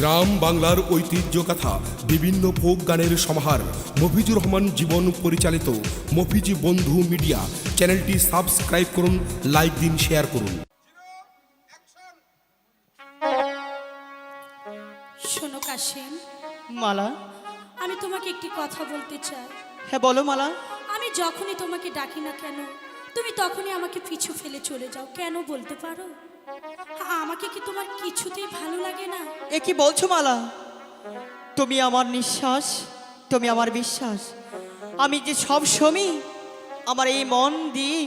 গ্রাম বাংলার ঐতিহ্য কথা, বিভিন্ন ফোক গানের সমাহার। মফিজুর রহমান জীবন পরিচালিত মফিজি বন্ধু মিডিয়া চ্যানেলটি সাবস্ক্রাইব করুন, লাইক দিন, শেয়ার করুন। শোনো কাশেম, মালা। আমি তোমাকে একটি কথা বলতে চাই। হ্যাঁ বলো মালা। আমি যখনই তোমাকে ডাকি না কেন, তুমি তখনই আমাকে পিছু ফেলে চলে যাও। কেন বলতে পারো? আমাকে কি তোমার কিছুতেই ভালো লাগে না? এ কি বলছো মালা? তুমি আমার নিঃশ্বাস, তুমি আমার বিশ্বাস। আমি যে সব সময় আমার এই মন দিয়ে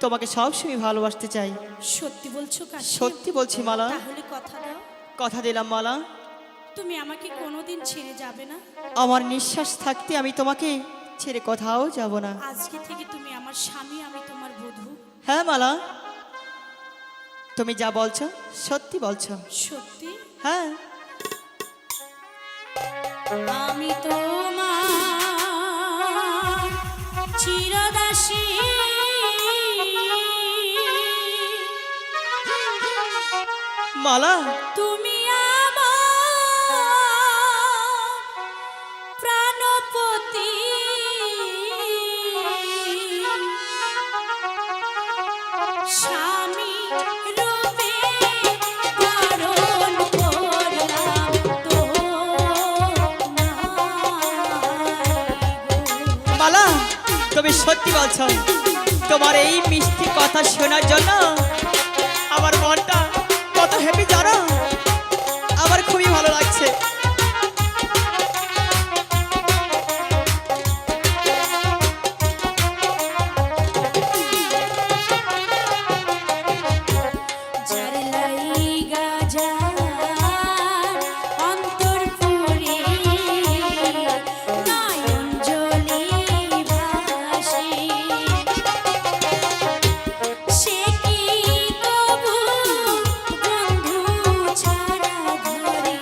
তোমাকে সব সময় ভালোবাসতে চাই। সত্যি বলছো কাশেম? সত্যি বলছি মালা। তাহলে কথা দাও, কথা দিলাম মালা, তুমি আমাকে কোনোদিন ছেড়ে যাবে না। আমার নিঃশ্বাস থাকতে আমি তোমাকে ছেড়ে কোথাও যাব না। আজকে থেকে তুমি আমার স্বামী, আমি তোমার বধূ। হ্যাঁ মালা, তুমি যা বলছো সত্যি বলছো। সত্যি? হ্যাঁ। আমি তোমার চিরদাসী, মালা, তুমি আমার প্রাণপতি। স্বামী রূপে ধারণ করলাম তোমায়। মালা, তুমি সত্যি বলছো। তোমার এই মিষ্টি কথা শোনার জন্য আমার মনটা কত হ্যাপি জানো। আমার খুবই ভালো লাগছে। যার লাইগা যার অন্তর পুরে নয়ন জলে ভাসে, সে কি তবু বন্ধু ছাড়া ঘরে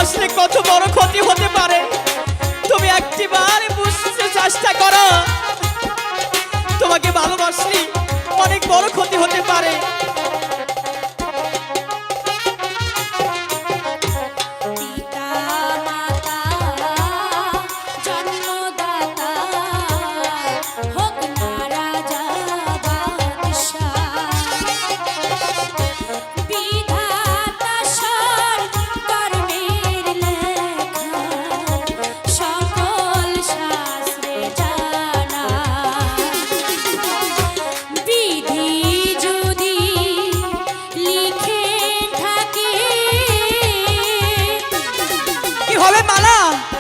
ভালোবাসলে কত বড় ক্ষতি হতে পারে তুমি একটিবার বুঝতে চেষ্টা করো। তোমাকে ভালোবাসলে অনেক বড় ক্ষতি হতে পারে। পিতা মাতা জন্মদাতা হোক না রাজা বাদশাহ, বিধাতা সর কর্মের লেখা সকল শাস্ত্রে জানা। বিধি যদি লিখে থাকে কি হবে মালা?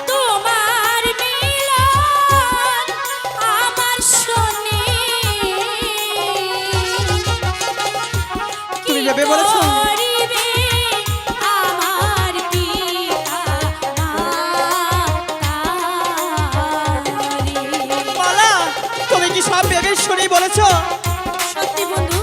তোমার মিলন আমার শোনে, তুমি যাবে বলেছো? করিবে আমার পিতা মাতারে। মালা, তুমি কি সব ভেবে শুনে বলেছো? সত্যি বন্ধু,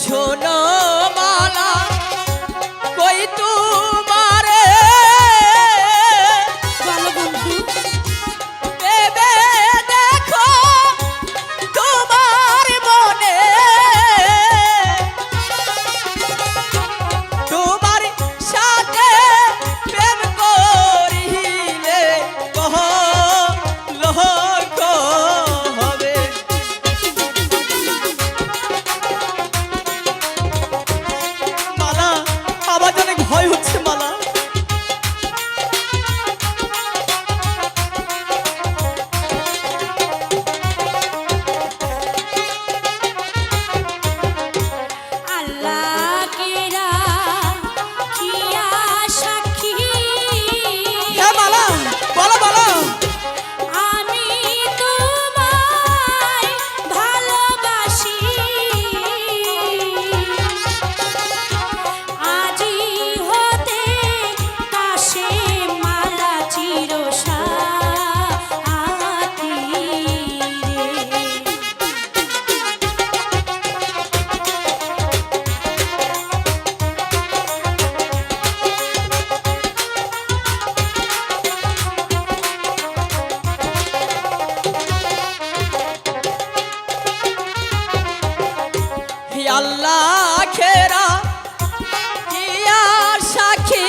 শোনো মালা, কই তোমারে বলো বন্ধু। ভেবে দেখো তোমার মনে, তোমার সাথে প্রেম করিলে কলঙ্ক হবে। মালা, আমার অনেক ভয় হচ্ছে মালা। আল্লাহ কেরা কিয়া সাক্ষী, হ্যাঁ মালা, বলো বলো। আমি তোমায় ভালোবাসি, আজি হতে পাশে মালা চিরসাথী রে। হে আল্লাহ খেরা কি আর সাক্ষী,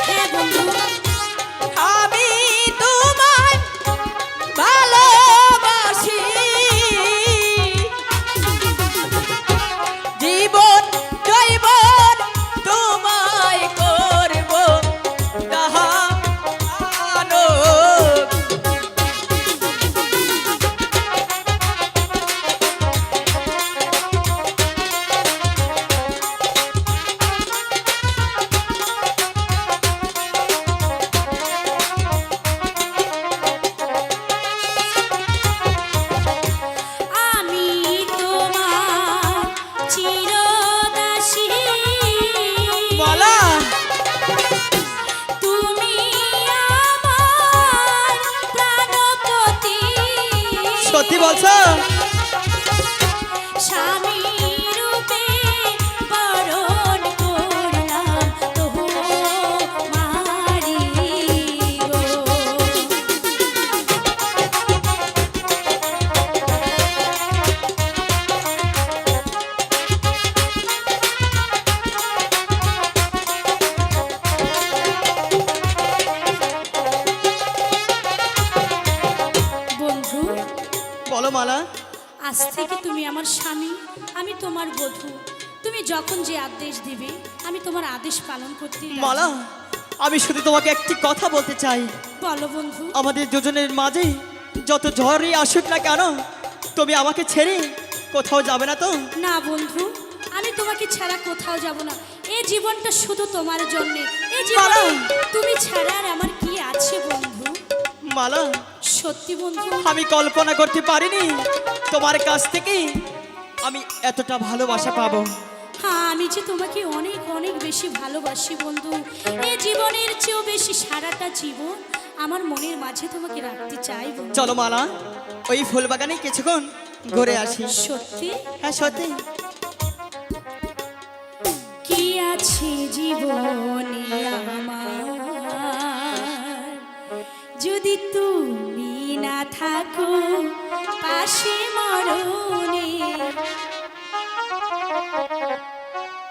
হ্যাঁ বন্ধু, আমি তোমায় ভালোবাসি, জীবন জৈবন তোমায় করব দাহানো। আমি তোমার চিরদাসী, মালা, তুমি আমার প্রাণপতি, সত্যি বলছো? স্বামী রূপে বরণ করলাম তোমারি গো। বন্ধু, বলো মালা। আজ থেকে তুমি আমার স্বামী, আমি তোমার বধূ। তুমি যখন যে আদেশ দিবে আমি তোমার আদেশ পালন করতে রাজি। মালা, আমি শুধু তোমাকে একটি কথা বলতে চাই। বলো বন্ধু। আমাদের দুজনের মাঝে যত ঝড়ই আসুক না কেন, তুমি আমাকে ছেড়ে কোথাও যাবে না তো? না বন্ধু, আমি তোমাকে ছাড়া কোথাও যাব না। এই জীবনটা শুধু তোমার জন্যে। এই জীবনে মালা! তুমি ছাড়া আর আমার কি আছে বন্ধু? মালা, সত্যি বন্ধু, আমি কল্পনা করতে পারিনি তোমার কাছ থেকে আমি এতটা ভালোবাসা পাবো। হ্যাঁ আমি যে তোমাকে অনেক অনেক বেশি ভালোবাসি বন্ধু। এই জীবনের চেয়েও বেশি সারাটা জীবন আমার মনের মাঝে তোমাকে রাখতে চাই বন্ধু। চলো মালা, ওই ফুল বাগানে কিছুক্ষণ ঘুরে আসি। সত্যি? হ্যাঁ সত্যি। কি আছে জীবনে আমার যদি তুমি না থাকো,